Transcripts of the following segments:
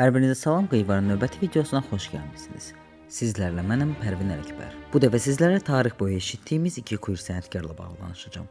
Hər birinizə salam, Qeyvarın növbəti videosuna xoş gəlmisiniz. Sizlərlə mənəm Pərvin Ələkbər. Bu dəfə sizlərə tarix boyu eşitdiyimiz iki queer sənətkarla bağlı danışacağam.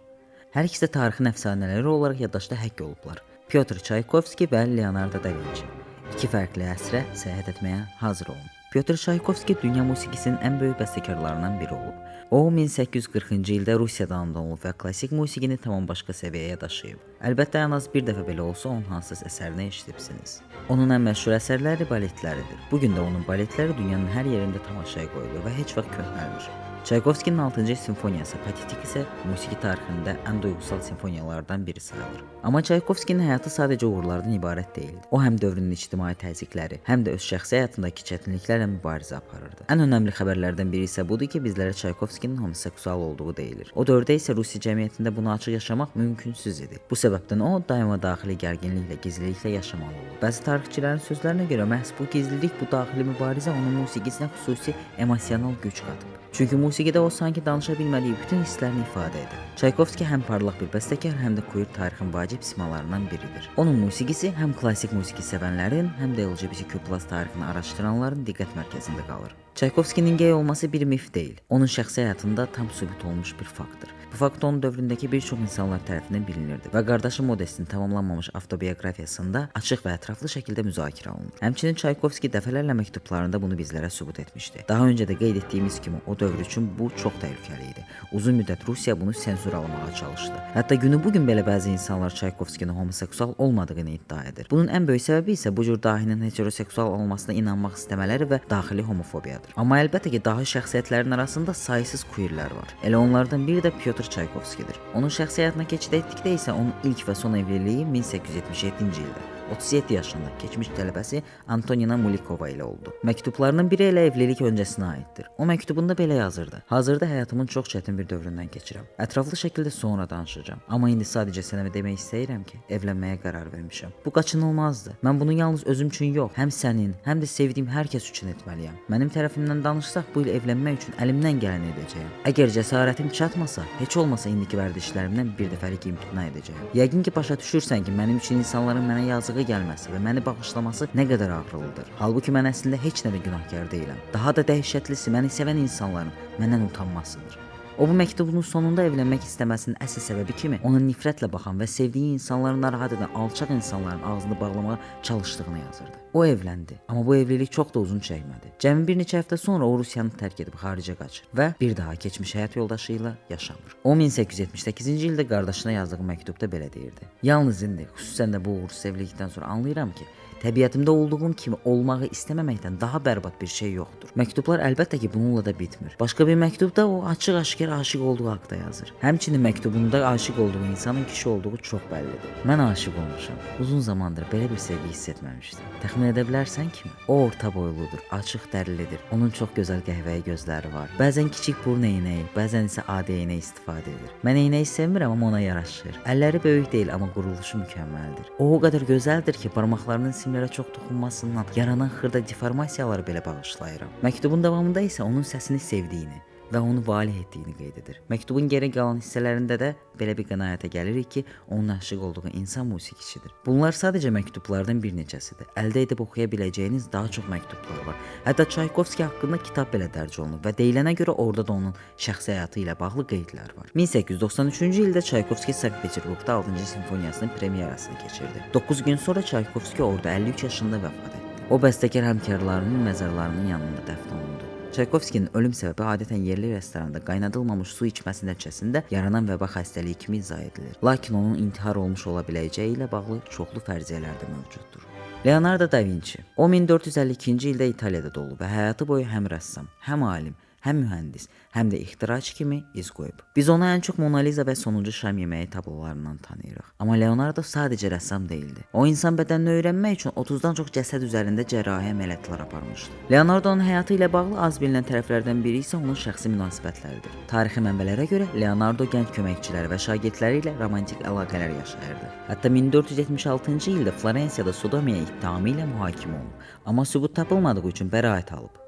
Hər ikisi də tarixin əfsanələri olaraq yaddaşda həkk olublar. Pyotr Çaykovski və Leonardo da Vinci. İki fərqli əsrə səyahət etməyə hazır olun. Pyotr Çaykovski dünya musiqisinin ən böyük bəstəkarlarından biri olub. O 1840-cı ildə Rusiyadan olub və klassik musiqini tamam başqa səviyyəyə daşıyıb. Əlbəttə ən az bir dəfə belə olsa onun hansız əsərini eşidibsiniz. Onun ən məşhur əsərləri baletləridir. Bugün də onun baletləri dünyanın hər yerində tamaşaya qoyulur və heç vaxt köhnəlmir. Çaykovskinin 6-cı simfoniyası Patetik isə musiqi tarixində ən duygusal simfoniyalardan biri sayılır. Amma Çaykovskinin həyatı sadəcə uğurlardan ibarət deyildi. O həm dövrünün ictimai təzyiqləri, həm də öz şəxsi həyatındakı çətinliklərlə mübarizə aparırdı. Ən önəmli xəbərlərdən biri isə budur ki, bizlərə Çaykovskinin homoseksual olduğu deyilir. O dövrdə isə Rusiya cəmiyyətində bunu açıq yaşamaq mümkünsüz idi. Bu səbəbdən o daima daxili gərginliklə, gizliliklə yaşamalı oldu. Bəzi tarixçilərin sözlərinə görə məhz bu gizlilik, bu daxili mübarizə onun musiqisinə xüsusi emosional güc qatıb. Çünki musiqidə o sanki danışa bilmədiyi bütün hisslərini ifadə edir. Çaykovski həm parlaq bir bəstəkar, həm də queer tarixin vacib simalarından biridir. Onun musiqisi həm klassik musiqi sevənlərin, həm də LGBTQ+ tarixini araşdıranların diqqət mərkəzində qalır. Çaykovskinin gey olması bir mif deyil. Onun şəxsi həyatında tam sübut olmuş bir faktdır. Bu fakt onun dövründəki bir çox insanlar tərəfindən bilinirdi və qardaşı Modestin tamamlanmamış avtobiografiyasında açıq və ətraflı şəkildə müzakirə olunur. Həmçinin Çaykovski dəfələrlə məktublarında bunu bizlərə sübut etmişdi. Daha öncə də qeyd etdiyimiz kimi o dövr üçün bu çox təhlükəli idi. Uzun müddət Rusiya bunu sensur almağa çalışdı. Hətta günü bu gün belə bəzi insanlar Çaykovskinin homoseksual olmadığını iddia edir. Bunun ən böyük səbəbi isə bu cür dahinin heteroseksual olmasına inanmaq istəmələri və daxili homofobiyadır. Amma əlbəttə ki, dahi şəxsiyyətlərin arasında saysız queerlər var. Elə onlardan biri də Pyotr Çaykovskidir. Onun şəxsi həyatına keçid etdikdə isə onun ilk və son evliliyi 1877-ci ildə 37 yaşında keçmiş tələbəsi Antonina Mulikova ilə oldu. Məktublarının biri elə evlilik öncəsinə aiddir. O məktubunda belə yazırdı: "Hazırda həyatımın çox çətin bir dövründən keçirəm. Ətraflı şəkildə sonra danışacağam. Amma indi sadəcə sənə demək istəyirəm ki, evlənməyə qərar vermişəm. Bu qaçınılmazdır. Mən bunu yalnız özüm üçün yox, həm sənin, həm də sevdiyim hər kəs üçün etməliyəm. Mənim tərəfimdən danışsaq, bu il evlənmək üçün əlimdən gələni edəcəyəm. Əgər cəsarətim çatmasa, heç olmasa indiki vərdişlərimdən bir dəfəlik imtina edəcəyəm. Yəqin ki, başa düşürsən ki, mənim üçün insanların mənə yazığı gəlməsi və məni bağışlaması nə qədər ağrılıdır. Halbuki mən əslində heç nədə günahkar deyiləm. Daha da dəhşətlisi məni sevən insanların məndən utanmasıdır." O bu məktubunun sonunda evlənmək istəməsinin əsas səbəbi kimi ona nifrətlə baxan və sevdiyi insanları narahat edən alçaq insanların ağzını bağlamağa çalışdığını yazırdı. O evləndi, amma bu evlilik çox da uzun çəkmədi. Cəmi bir neçə həftə sonra o Rusiyanı tərk edib xaricə qaçır və bir daha keçmiş həyat yoldaşı ilə yaşamır. O 1878-ci ildə qardaşına yazdığı məktubda belə deyirdi: "Yalnız indi, xüsusən də bu uğursuz evlilikdən sonra anlayıram ki, təbiətimdə olduğum kimi olmağı istəməməkdən daha bərbad bir şey yoxdur." Məktublar əlbəttə ki, bununla da bitmir. Başqa bir məktubda o açıq-aşkar aşiq olduğu haqqında yazır. Həmçinin məktubunda aşiq olduğu insanın kişi olduğu çox bəllidir. "Mən aşiq olmuşam. Uzun zamandır belə bir sevgi hiss etməmişdim. Təxmin edə bilərsən kimi? O orta boyludur, açıq dərilidir. Onun çox gözəl qəhvəyi gözləri var. Bəzən kiçik burun eynəyi, bəzən isə adi eynək istifadə edir. Mən eynəyi sevmirəm, amma ona yaraşır. Əlləri böyük deyil, amma quruluşu mükəmməldir. O qədər gözəldir ki, barmaqlarının simlərə çox toxunmasından yaranan xırda deformasiyaları belə bağışlayıram." Məktubun davamında isə onun səsini sevdiyini və onu valeh etdiyini qeyd edir. Məktubun geri qalan hissələrində də belə bir qənaətə gəlirik ki, onun aşiq olduğu insan musiqiçidir. Bunlar sadəcə məktublardan bir neçəsidir. Əldə edib oxuya biləcəyiniz daha çox məktublar var. Hətta Çaykovski haqqında kitab belə dərc olunub və deyilənə görə orada da onun şəxsi həyatı ilə bağlı qeydlər var. 1893-cü ildə Çaykovski Sankt-Peterburqda 6-cı simfoniyasının premyerasını keçirdi. 9 gün sonra Çaykovski orada 53 yaşında vəfat etdi. O bəstəkar həmkarlarının məzarlarının yanında dəfn olundu. Çaykovskinin ölüm səbəbi adətən yerli restoranda qaynadılmamış su içməsi nəticəsində yaranan vəba xəstəliyi kimi izah edilir. Lakin onun intihar olmuş ola biləcəyi ilə bağlı çoxlu fərziyyələr də mövcuddur. Leonardo da Vinci. O 1452-ci ildə İtaliyada doğulub və həyatı boyu həm rəssam, həm alim, həm mühəndis, həm də ixtiraçı kimi iz qoyub. Biz onu ən çox Mona Lisa və sonuncu şam yeməyi tablolarından tanıyırıq. Amma Leonardo sadəcə rəssam deyildi. O insan bədənini öyrənmək üçün 30-dan çox cəsəd üzərində cərrahi əməliyyatlar aparmışdı. Leonardo'nun həyatı ilə bağlı az bilinən tərəflərdən biri isə onun şəxsi münasibətləridir. Tarixi mənbələrə görə Leonardo gənc köməkçiləri və şagirdləri ilə romantik əlaqələr yaşayırdı. Hətta 1476-cı ildə Florensiyada sodomiya ittihamı ilə mühakimə olunub, amma sübut tapılmadığı üçün bəraət alıb.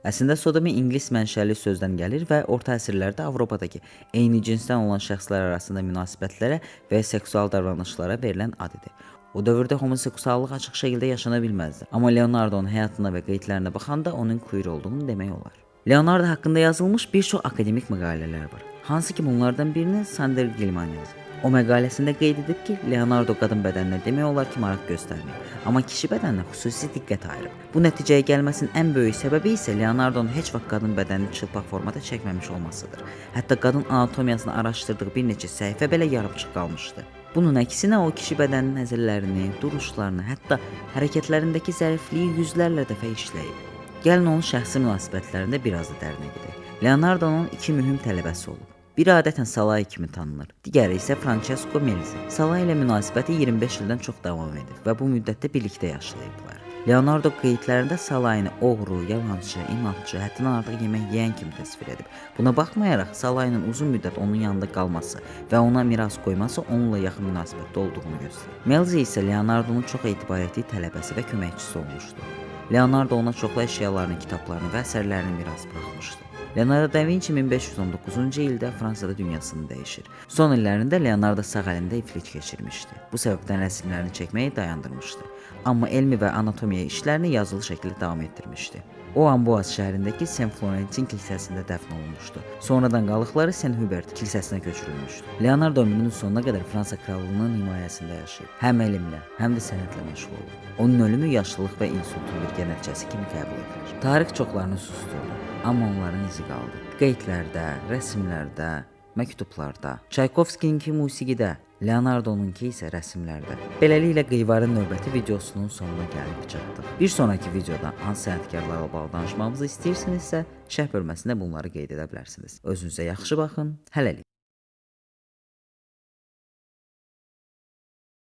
Əslində sodomi ingilis mənşəli sözdən gəlir və orta əsrlərdə Avropadakı eyni cinsdən olan şəxslər arasında münasibətlərə və seksual davranışlara verilən ad idi. O dövrdə homoseksuallıq açıq şəkildə yaşana bilməzdi. Amma Leonardo'nun həyatına və qeydlərinə baxanda onun queer olduğunu demək olar. Leonardo haqqında yazılmış bir çox akademik məqalələr var. Hansı ki bunlardan birini Sander Gilman yazıb. O məqaləsində qeyd edib ki, Leonardo qadın bədəninə demək olar ki, maraq göstərməyib, amma kişi bədəninə xüsusi diqqət ayırıb. Bu nəticəyə gəlməsinin ən böyük səbəbi isə Leonardo'nun heç vaxt qadın bədənini çılpaq formada çəkməmiş olmasıdır. Hətta qadın anatomiyasını araşdırdığı bir neçə səhifə belə yarımçıq qalmışdı. Bunun əksinə o kişi bədəninin nəzərlərini, duruşlarını, hətta hərəkətlərindəki zərifliyi yüzlərlə dəfə işləyib. Gəlin onun şəxsi münasibətlərində biraz da dərinə gedək. Leonardo'nun iki mühüm tələbəsi olub. Biri adətən Salai kimi tanınır, digəri isə Francesco Melzi. Salai ilə münasibəti 25 ildən çox davam edib və bu müddətdə birlikdə yaşayıblar. Leonardo qeydlərində Salaini oğru, yalançı, inadçı, həddindən artıq yemək yeyən kimi təsvir edib. Buna baxmayaraq Salainin uzun müddət onun yanında qalması və ona miras qoyması onunla yaxın münasibətdə olduğunu göstərir. Melzi isə Leonardo'nun çox etibar etdiyi tələbəsi və köməkçisi olmuşdu. Leonardo ona çoxlu əşyalarını, kitablarını və əsərlərini miras buraxmışdı. Leonardo da Vinci 1519-cu ildə Fransada dünyasını dəyişir. Son illərində Leonardo sağ əlində iflic keçirmişdi. Bu səbəbdən rəsmlərini çəkməyi dayandırmışdı. Amma elmi və anatomiya işlərini yazılı şəkildə davam etdirmişdi. O Amboise şəhərindəki Saint Florentin kilsəsində dəfn olunmuşdu. Sonradan qalıqları Saint Hubert kilsəsinə köçürülmüşdü. Leonardo ömrünün sonuna qədər Fransa krallığının himayəsində yaşayıb. Həm elmlə, həm də sənətlə məşğul olub. Onun ölümü yaşlılıq və insultun bir nəticəsi kimi qəbul edilir. Tarix çoxlarını susdurdu, amma onların izi qaldı. Qeydlərdə, rəsmlərdə, məktublarda, Çaykovskiyinki musiqidə, Leonardo'nunki isə rəsmlərdə. Beləliklə Qıyvarın növbəti videosunun sonuna gəlib çatdıq. Bir sonraki videoda hansı sənətkarlarla bağlı danışmamızı istəyirsinizsə, şərh bölməsində bunları qeyd edə bilərsiniz. Özünüzə yaxşı baxın. Hələlik.